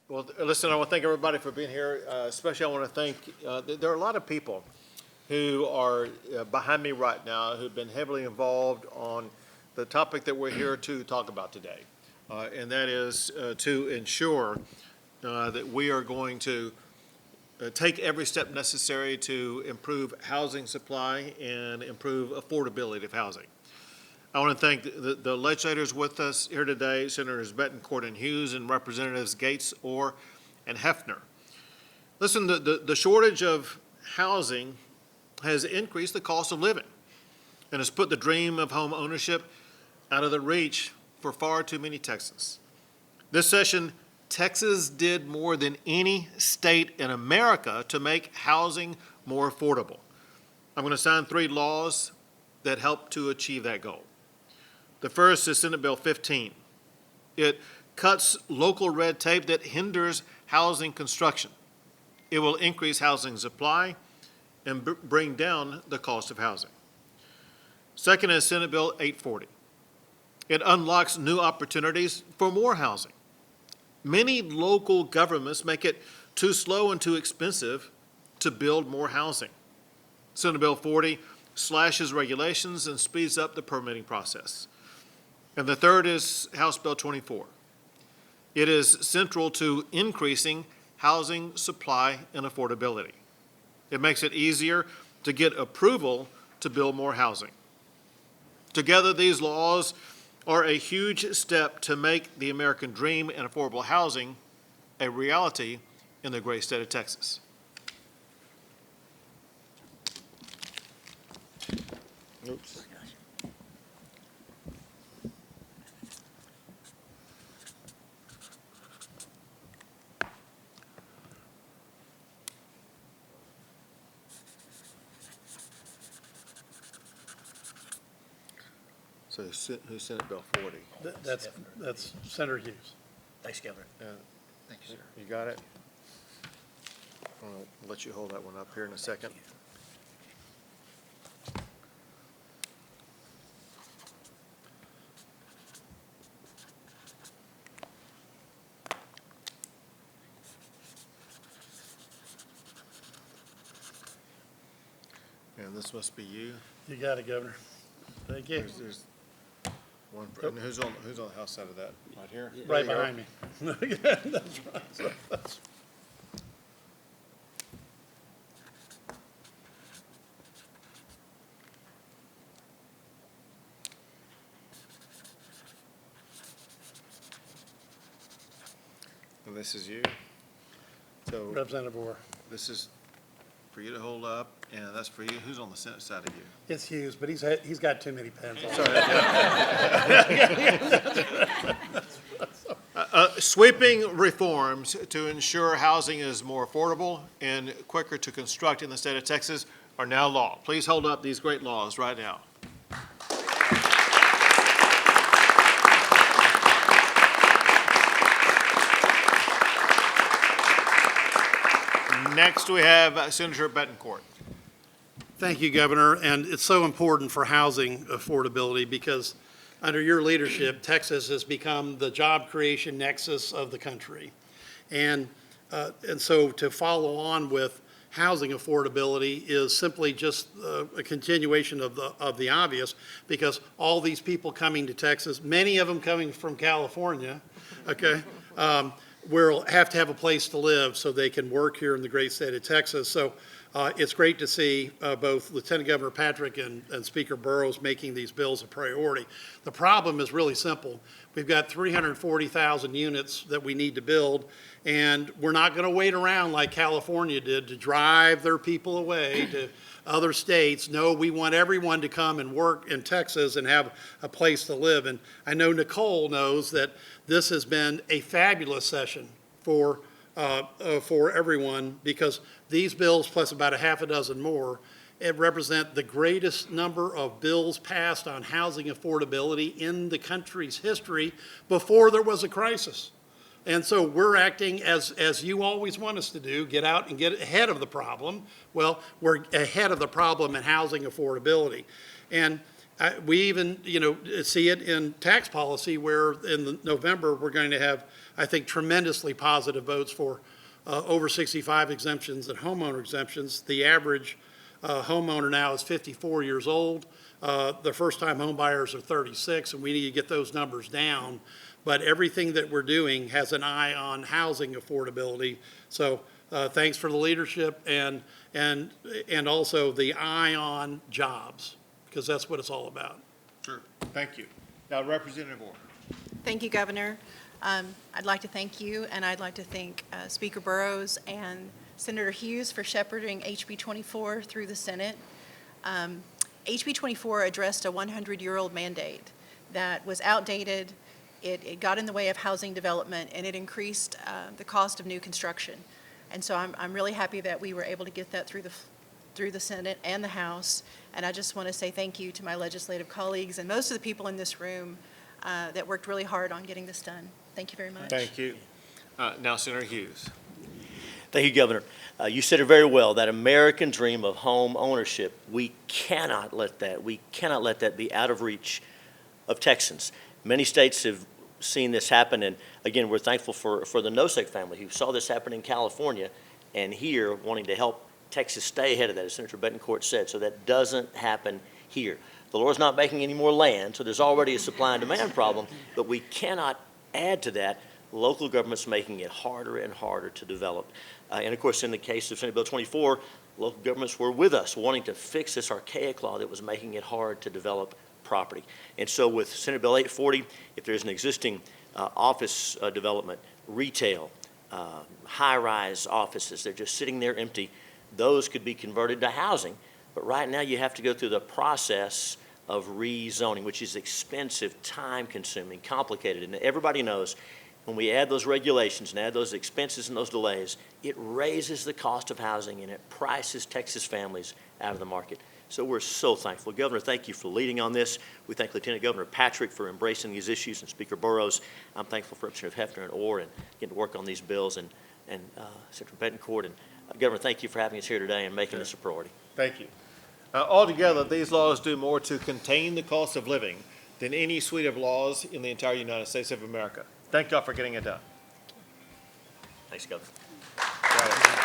Well, listen, I want to thank everybody for being here. Especially, I want to thank, there are a lot of people who are behind me right now who've been heavily involved on the topic that we're here to talk about today. And that is to ensure that we are going to take every step necessary to improve housing supply and improve affordability of housing. I want to thank the legislators with us here today, Senators Betancourt and Hughes and Representatives Gates, Orr, and Hefner. Listen, the shortage of housing has increased the cost of living and has put the dream of home ownership out of the reach for far too many Texans. This session, Texas did more than any state in America to make housing more affordable. I'm going to sign 3 laws that help to achieve that goal. The first is Senate Bill 15. It cuts local red tape that hinders housing construction. It will increase housing supply and bring down the cost of housing. Second is Senate Bill 840. It unlocks new opportunities for more housing. Many local governments make it too slow and too expensive to build more housing. Senate Bill 40 slashes regulations and speeds up the permitting process. And the third is House Bill 24. It is central to increasing housing supply and affordability. It makes it easier to get approval to build more housing. Together, these laws are a huge step to make the American dream and affordable housing a reality in the great state of Texas. Oops. So who's Senate Bill 40? That's Senator Hughes. Thanks, Governor. Thank you, sir. You got it? I'll let you hold that one up here in a second. And this must be you. You got it, Governor. Thank you. There's one. And who's on the House side of that? Right here. Right behind me. That's right. That's And this is you. So Representative Orr. this is for you to hold up, and that's for you. Who's on the Senate side of you? It's Hughes, but he's got too many pens on. Sweeping reforms to ensure housing is more affordable and quicker to construct in the state of Texas are now law. Please hold up these great laws right now. Next, we have Senator Betancourt. Thank you, Governor. And it's so important for housing affordability because under your leadership, Texas has become the job creation nexus of the country. And so to follow on with housing affordability is simply just a continuation of the obvious, because all these people coming to Texas, many of them coming from California, okay, will have to have a place to live so they can work here in the great state of Texas. So it's great to see both Lieutenant Governor Patrick and Speaker Burrows making these bills a priority. The problem is really simple. We've got 340,000 units that we need to build, and we're not going to wait around like California did to drive their people away to other states. No, we want everyone to come and work in Texas and have a place to live. And I know Nicole knows that this has been a fabulous session for everyone, because these bills, plus about a half a dozen more, it represent the greatest number of bills passed on housing affordability in the country's history before there was a crisis. And so we're acting as you always want us to do, get out and get ahead of the problem. Well, we're ahead of the problem in housing affordability. And We even, see it in tax policy where in November, we're going to have, I think, tremendously positive votes for over 65 exemptions and homeowner exemptions. The average homeowner now is 54 years old. The first-time home buyers are 36, and we need to get those numbers down. But everything that we're doing has an eye on housing affordability. So thanks for the leadership and also the eye on jobs, because that's what it's all about. Sure. Thank you. Now, Representative Orr. Thank you, Governor. I'd like to thank you, and I'd like to thank Speaker Burrows and Senator Hughes for shepherding HB 24 through the Senate. HB 24 addressed a 100-year-old mandate that was outdated. It got in the way of housing development, and it increased the cost of new construction. And so I'm really happy that we were able to get that through the Senate and the House. And I just want to say thank you to my legislative colleagues and most of the people in this room that worked really hard on getting this done. Thank you very much. Thank you. Now, Senator Hughes. Thank you, Governor. You said it very well, that American dream of home ownership. We cannot let that be out of reach of Texans. Many states have seen this happen, and again, we're thankful for the Nosek family who saw this happen in California and here wanting to help Texas stay ahead of that, as Senator Betancourt said, so that doesn't happen here. The Lord's not making any more land, so there's already a supply and demand problem, but we cannot add to that. Local government's making it harder and harder to develop. And of course, in the case of Senate Bill 24, local governments were with us wanting to fix this archaic law that was making it hard to develop property. And so with Senate Bill 840, if there's an existing office development, retail, high-rise offices, they're just sitting there empty, those could be converted to housing. But right now you have to go through the process of rezoning, which is expensive, time-consuming, complicated. And everybody knows when we add those regulations and add those expenses and those delays, it raises the cost of housing and it prices Texas families out of the market. So we're so thankful. Governor, thank you for leading on this. We thank Lieutenant Governor Patrick for embracing these issues, and Speaker Burrows. I'm thankful for Representative Hefner and Orr and getting to work on these bills, and Senator Betancourt. And Governor, thank you for having us here today and making this a priority. Thank you. Altogether, these laws do more to contain the cost of living than any suite of laws in the entire United States of America. Thank y'all for getting it done. Thanks, Governor. Got it.